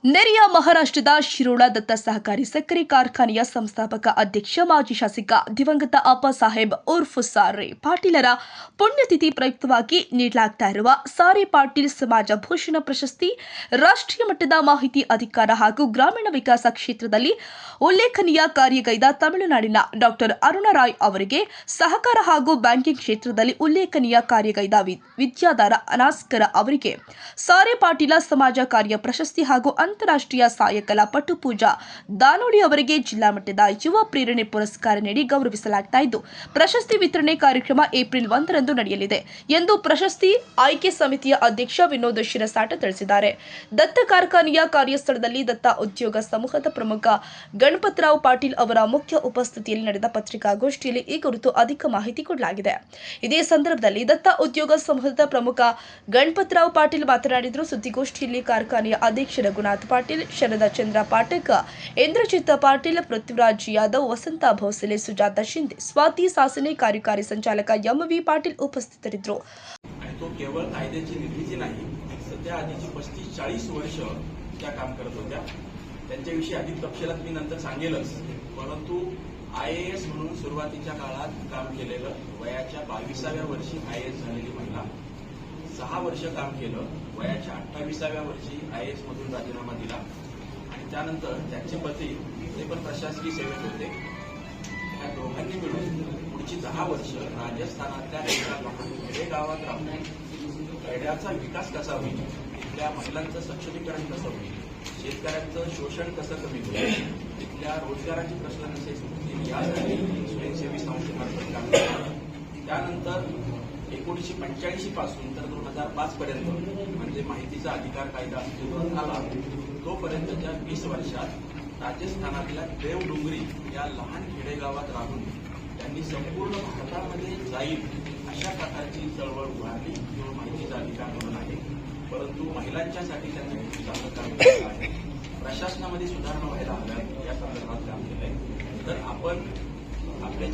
ನೆರೆಯ ಮಹಾರಾಷ್ಟ್ರದ ಶಿರೋಳ ದತ್ತ ಸಹಕಾರಿ ಸಕ್ಕರೆ ಕಾರ್ಖಾನೆಯ ಸಂಸ್ಥಾಪಕ ಅಧ್ಯಕ್ಷ ಮಾಜಿ ಶಾಸಕ ದಿವಂಗತ ಅಪ್ಪ ಸಾಹೇಬ್ ಉರ್ಫ್ ಸಾರೆ ಪಾಟೀಲರ ಪುಣ್ಯತಿಥಿ ಪ್ರಯುಕ್ತವಾಗಿ ನೀಡಲಾಗ್ತಾ ಇರುವ ಸಾರೆ ಪಾಟೀಲ್ ಸಮಾಜ ಭೂಷಣ ಪ್ರಶಸ್ತಿ ರಾಷ್ಟ್ರೀಯ ಮಟ್ಟದ ಮಾಹಿತಿ ಅಧಿಕಾರ ಹಾಗೂ ಗ್ರಾಮೀಣ ವಿಕಾಸ ಕ್ಷೇತ್ರದಲ್ಲಿ ಉಲ್ಲೇಖನೀಯ ಕಾರ್ಯಗೈದ ತಮಿಳುನಾಡಿನ ಡಾಕ್ಟರ್ ಅರುಣ ರಾಯ್ ಅವರಿಗೆ, ಸಹಕಾರ ಹಾಗೂ ಬ್ಯಾಂಕಿಂಗ್ ಕ್ಷೇತ್ರದಲ್ಲಿ ಉಲ್ಲೇಖನೀಯ ಕಾರ್ಯಗೈದ ವಿದ್ಯಾಧರ ಅನಾಸ್ಕರ ಅವರಿಗೆ ಸಾರೆ ಪಾಟೀಲ ಸಮಾಜ ಕಾರ್ಯ ಪ್ರಶಸ್ತಿ ಹಾಗೂ ಅಂತಾರಾಷ್ಟ್ರೀಯ ಸಾಯಕಲಾ ಪಟು ಪೂಜಾ ದಾನೋಡಿ ಅವರಿಗೆ ಜಿಲ್ಲಾ ಮಟ್ಟದ ಯುವ ಪ್ರೇರಣೆ ಪುರಸ್ಕಾರ ನೀಡಿ ಗೌರವಿಸಲಾಗ್ತಾ ಇದ್ದು, ಪ್ರಶಸ್ತಿ ವಿತರಣೆ ಕಾರ್ಯಕ್ರಮ ಏಪ್ರಿಲ್ 1ರಂದು ನಡೆಯಲಿದೆ ಎಂದು ಪ್ರಶಸ್ತಿ ಆಯ್ಕೆ ಸಮಿತಿಯ ಅಧ್ಯಕ್ಷ ವಿನೋದ್ ಶಿರಸಾಟ ತಿಳಿಸಿದ್ದಾರೆ. ದತ್ತ ಕಾರ್ಖಾನೆಯ ಕಾರ್ಯಸ್ಥಳದಲ್ಲಿ ದತ್ತ ಉದ್ಯೋಗ ಸಮೂಹದ ಪ್ರಮುಖ ಗಣಪತರಾವ್ ಪಾಟೀಲ್ ಅವರ ಮುಖ್ಯ ಉಪಸ್ಥಿತಿಯಲ್ಲಿ ನಡೆದ ಪತ್ರಿಕಾಗೋಷ್ಠಿಯಲ್ಲಿ ಈ ಕುರಿತು ಅಧಿಕ ಮಾಹಿತಿ ಕೊಡಲಾಗಿದೆ. ಇದೇ ಸಂದರ್ಭದಲ್ಲಿ ದತ್ತ ಉದ್ಯೋಗ ಸಮೂಹದ ಪ್ರಮುಖ ಗಣಪತರಾವ್ ಪಾಟೀಲ್ ಮಾತನಾಡಿದರು. ಸುದ್ದಿಗೋಷ್ಠಿಯಲ್ಲಿ ಕಾರ್ಖಾನೆಯ ಅಧ್ಯಕ್ಷ ರಘುನಾಥ್ ಪಾಟೀಲ್, ಶರದ ಚಂದ್ರ ಪಾಠಕ್, ಇಂದ್ರಜಿತ್ ಪಾಟೀಲ್, ಪೃಥ್ವಿರಾಜ್ यादव, वसंता भोसले, सुजाता शिंदे, स्वाती सासने, कार्यकारी संचालक एम.व्ही. पाटील उपस्थितरिद्ದರು. तो केवळ कायद्याची निर्मिती नाही, सध्या आधीची 35-40 वर्ष त्या काम करत होत्या. त्यांच्याविषयी अधिक तपशिलात मी नंतर सांगेलच, परंतु IAS म्हणून सुरुवातीच्या काळात काम केलेलं, वयाच्या 22व्या वर्षी IAS झालेली महिला, 6 वर्ष काम केलं, वयाच्या 28व्या वर्षी IAS मधून राजीनामा दिला आणि त्यानंतर त्यांचे पती ते पण प्रशासकीय सेवेत होते. या दोघांनी मिळून पुढची 10 वर्ष राजस्थानातल्या खेडेगावात राहून खेड्याचा विकास कसा होईल, तिथल्या महिलांचं सक्षमीकरण कसं होईल, शेतकऱ्यांचं शोषण कसं कमी होईल, तिथल्या रोजगाराचे प्रश्न कसे सुटतील यासाठी स्वयंसेवी संस्थेमार्फत काम केलं. त्यानंतर 1945 पासून तर 2005 पर्यंत म्हणजे माहितीचा अधिकार कायदा अस्तित्वात आला तोपर्यंतच्या 20 वर्षात राजस्थानातल्या देवडुंगरी या लहान खेडेगावात राहून त्यांनी संपूर्ण भारतामध्ये जाईल अशा प्रकारची चळवळ उभारली किंवा माहितीचा अधिकार म्हणून आहे. परंतु महिलांच्यासाठी त्यांनी खूप चांगलं काम केलं आहे. प्रशासनामध्ये सुधारणा व्हायला हव्या या संदर्भात काम केलंय. तर आपण आपल्या